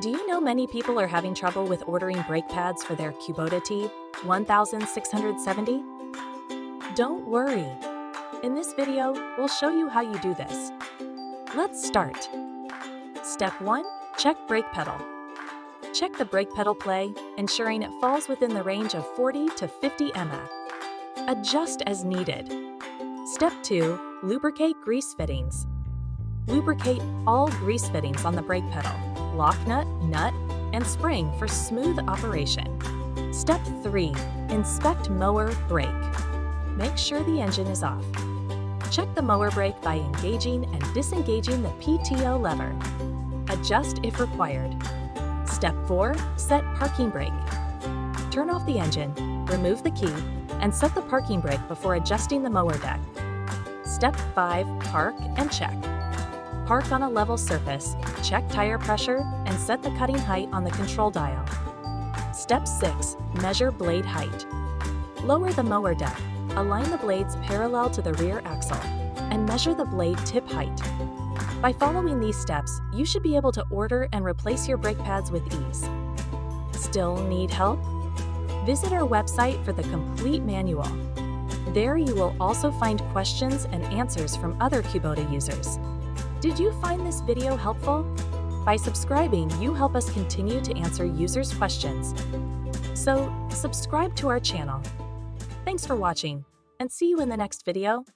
Do you know many people are having trouble with ordering brake pads for their Kubota T1670? Don't worry. In this video, we'll show you how you do this. Let's start. Step 1. Check brake pedal. Check the brake pedal play, ensuring it falls within the range of 40 to 50 mm. Adjust as needed. Step 2. Lubricate grease fittings. Lubricate all grease fittings on the brake pedal, lock nut, and spring for smooth operation. Step 3. Inspect mower brake. Make sure the engine is off. Check the mower brake by engaging and disengaging the PTO lever. Adjust if required. Step 4. Set parking brake. Turn off the engine, remove the key, and set the parking brake before adjusting the mower deck. Step 5. Park and check. Park on a level surface, check tire pressure, and set the cutting height on the control dial. Step 6. Measure blade height. Lower the mower deck, align the blades parallel to the rear axle, and measure the blade tip height. By following these steps, you should be able to order and replace your brake pads with ease. Still need help? Visit our website for the complete manual. There you will also find questions and answers from other Kubota users. Did you find this video helpful? By subscribing, you help us continue to answer users' questions. So, subscribe to our channel. Thanks for watching, and see you in the next video.